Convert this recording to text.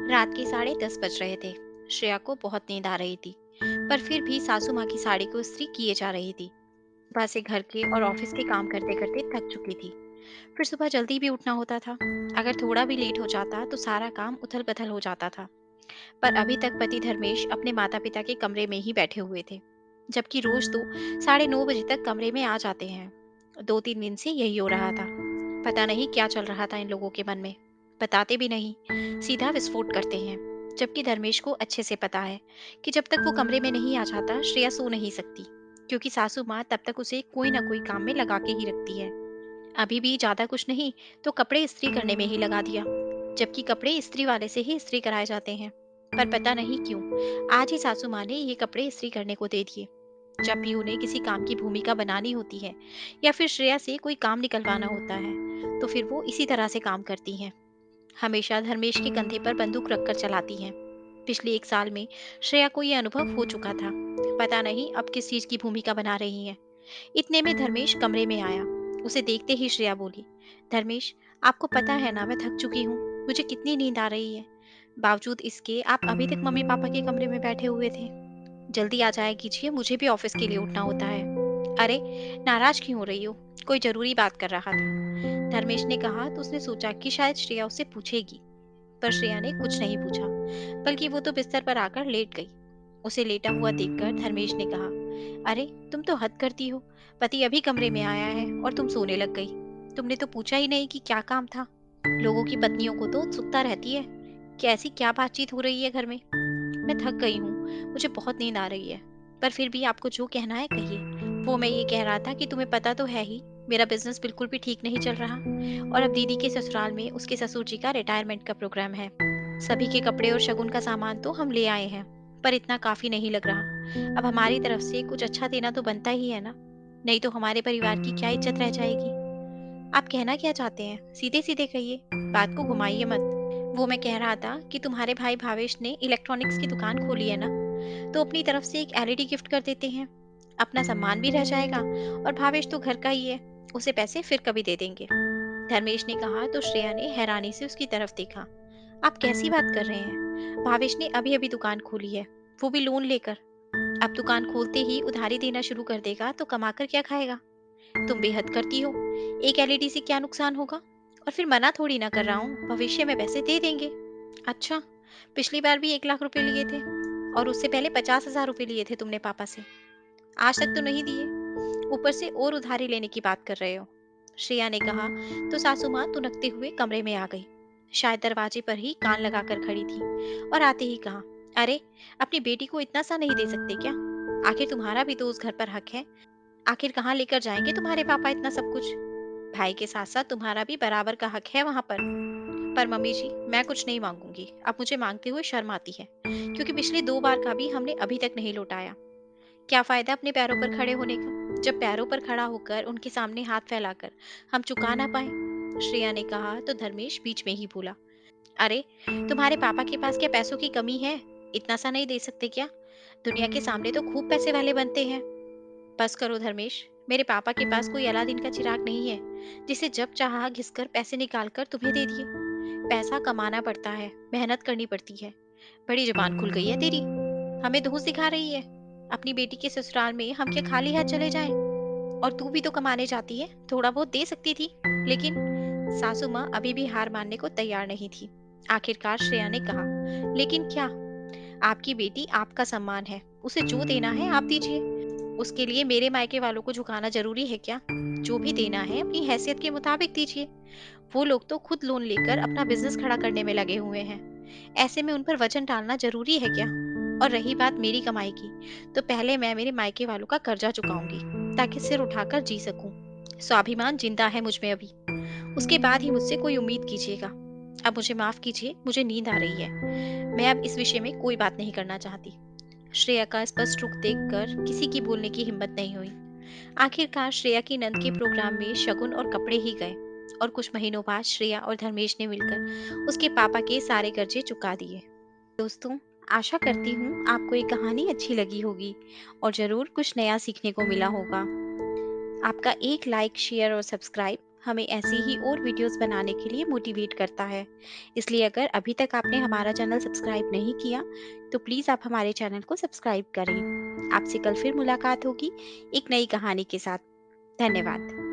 रात के 10:30 बज रहे थे। श्रेया को बहुत नींद आ रही थी, पर फिर भी सासू माँ की साड़ी को इस्त्री किए जा रही थी। सुबह से घर के और ऑफिस के काम करते करते थक चुकी थी। फिर सुबह जल्दी भी उठना होता था। अगर थोड़ा भी लेट हो जाता तो सारा काम उथल पुथल हो जाता था। पर अभी तक पति धर्मेश अपने माता पिता के कमरे में ही बैठे हुए थे, जबकि रोज तो 9:30 बजे तक कमरे में आ जाते हैं। 2-3 दिन से यही हो रहा था। पता नहीं क्या चल रहा था इन लोगों के मन में। बताते भी नहीं, सीधा विस्फोट करते हैं। जबकि धर्मेश को अच्छे से पता है कि जब तक वो कमरे में नहीं आ जाता श्रेया सो नहीं सकती, क्योंकि सासू माँ तब तक उसे कोई ना कोई काम में लगा के ही रखती है। अभी भी ज्यादा कुछ नहीं तो कपड़े इस्त्री करने में ही लगा दिया, जबकि कपड़े इस्त्री वाले से ही इस्त्री कराए जाते हैं। पर पता नहीं क्यों आज ही सासू माँ ने ये कपड़े इस्त्री करने को दे दिए। जब भी उन्हें किसी काम की भूमिका बनानी होती है या फिर श्रेया से कोई काम निकलवाना होता है, तो फिर वो इसी तरह से काम करती हैं। हमेशा धर्मेश के कंधे पर बंदूक रखकर चलाती हैं। पिछले 1 साल में श्रेया को ये अनुभव हो चुका था। पता नहीं अब किस चीज की भूमिका बना रही हैं। इतने में धर्मेश कमरे में आया। उसे देखते ही श्रेया बोली, धर्मेश, आपको पता है ना मैं थक चुकी हूँ, मुझे कितनी नींद आ रही है। बावजूद इसके आप अभी तक मम्मी पापा के कमरे में बैठे हुए थे। जल्दी आ जाया कीजिए, मुझे भी ऑफिस के लिए उठना होता है। अरे, नाराज क्यों हो रही हो? कोई जरूरी बात कर रहा था, धर्मेश ने कहा तो उसने सोचा कि शायद श्रेया उससे पूछेगी। पर श्रेया ने कुछ नहीं पूछा, बल्कि वो तो बिस्तर पर आकर लेट गई। उसे लेटा हुआ देखकर धर्मेश ने कहा, अरे, तुम तो हद करती हो। पति अभी कमरे में आया है और तुम सोने लग गई। तुमने तो पूछा ही नहीं कि क्या काम था। लोगों की पत्नियों को तो उत्सुकता रहती है कि ऐसी क्या बातचीत हो रही है घर में। मैं थक गई हूँ, मुझे बहुत नींद आ रही है। पर फिर भी आपको जो कहना है कहिए। वो मैं ये कह रहा था कि तुम्हें पता तो है ही, मेरा बिजनेस बिल्कुल भी ठीक नहीं चल रहा। और अब दीदी के ससुराल में उसके ससुर जी का रिटायरमेंट का प्रोग्राम है। सभी के कपड़े और शगुन का सामान तो हम ले आए हैं, पर इतना काफी नहीं लग रहा। अब हमारी तरफ से कुछ अच्छा देना तो बनता ही है ना। नहीं तो हमारे परिवार की क्या इज्जत रह जाएगी। आप कहना क्या चाहते हैं, सीधे सीधे कहिए, बात को घुमाइए मत। वो मैं कह रहा था कि तुम्हारे भाई भावेश ने इलेक्ट्रॉनिक्स की दुकान खोली है ना, तो अपनी तरफ से एक एलईडी गिफ्ट कर देते हैं। अपना सम्मान भी रह जाएगा, और भावेश तो घर का ही है, उसे पैसे फिर कभी दे देंगे। धर्मेश ने कहा तो श्रेया ने हैरानी से उसकी तरफ देखा। आप कैसी बात कर रहे हैं? भावेश ने अभी अभी दुकान खोली है, वो भी लोन लेकर। अब दुकान खोलते ही उधारी देना शुरू कर देगा तो कमाकर क्या खाएगा? तुम बेहद करती हो। एक एलईडी से क्या नुकसान होगा? और फिर मना थोड़ी ना कर रहा हूँ, भविष्य में पैसे दे देंगे। अच्छा, पिछली बार भी 1 लाख रुपए लिए थे, और उससे पहले 50,000 रुपए लिए थे तुमने पापा से। आज तक तो नहीं दिए, ऊपर से और उधारी लेने की बात कर रहे हो। श्रेया ने कहा तो सासू माँ तुनकते हुए कमरे में आ गई। शायद दरवाजे पर ही कान लगाकर खड़ी थी, और आते ही कहा, अरे, अपनी बेटी को इतना सा नहीं दे सकते क्या? आखिर तुम्हारा भी तो उस घर पर हक है। आखिर कहाँ लेकर जाएंगे तुम्हारे पापा इतना सब कुछ? भाई के साथ साथ तुम्हारा भी बराबर का हक है वहां पर मम्मी जी, मैं कुछ नहीं मांगूंगी। अब मुझे मांगते हुए शर्म आती है, क्योंकि पिछले 2 बार का भी हमने अभी तक नहीं लौटाया। क्या फायदा अपने पैरों पर खड़े होने का, जब पैरों पर खड़ा होकर उनके सामने हाथ फैलाकर हम चुका ना पाए। श्रेया ने कहा तो धर्मेश बीच में ही बोला, अरे, तुम्हारे पापा के पास क्या पैसों की कमी है? इतना सा नहीं दे सकते क्या? दुनिया के सामने तो खूब पैसे वाले बनते हैं। बस करो धर्मेश, मेरे पापा के पास कोई अलादीन का चिराग नहीं है, जिसे जब चाहा घिसकर पैसे निकाल कर तुम्हें दे दिए। पैसा कमाना पड़ता है, मेहनत करनी पड़ती है। बड़ी जुबान खुल गई है तेरी, हमें धूस दिखा रही है। अपनी बेटी के ससुराल में हम क्या खाली हाथ चले जाएं? और तू भी तो कमाने जाती है, थोड़ा बहुत दे सकती थी। लेकिन सासू माँ अभी भी हार मानने को तैयार नहीं थी। आखिरकार श्रेया ने कहा, लेकिन क्या? आपकी बेटी आपका सम्मान है, उसे जो देना है आप दीजिए। उसके लिए मेरे मायके वालों को झुकाना जरूरी है क्या? जो भी देना है अपनी हैसियत के मुताबिक दीजिए। वो लोग तो खुद लोन लेकर अपना बिजनेस खड़ा करने में लगे हुए हैं। ऐसे में उन पर वजन डालना जरूरी है क्या? और रही बात मेरी कमाई की, तो पहले मैं मेरे मायके वालों का कर्जा चुकाऊंगी, ताकि सिर उठाकर जी सकूं। स्वाभिमान जिंदा है मुझ में अभी। उसके बाद ही मुझसे कोई उम्मीद कीजिएगा। अब मुझे माफ कीजिए, मुझे नींद आ रही है। मैं अब इस विषय में कोई बात नहीं करना चाहती। श्रेया का स्पष्ट रुख देखकर किसी की बोलने की हिम्मत नहीं हुई। आखिरकार श्रेया की नंद के प्रोग्राम में शगुन और कपड़े ही गए, और कुछ महीनों बाद श्रेया और धर्मेश ने मिलकर उसके पापा के सारे कर्जे चुका दिए। दोस्तों, आशा करती हूँ आपको ये कहानी अच्छी लगी होगी, और जरूर कुछ नया सीखने को मिला होगा। आपका एक लाइक, शेयर और सब्सक्राइब हमें ऐसी ही और वीडियोस बनाने के लिए मोटिवेट करता है। इसलिए अगर अभी तक आपने हमारा चैनल सब्सक्राइब नहीं किया, तो प्लीज़ आप हमारे चैनल को सब्सक्राइब करें। आपसे कल फिर मुलाकात होगी एक नई कहानी के साथ। धन्यवाद।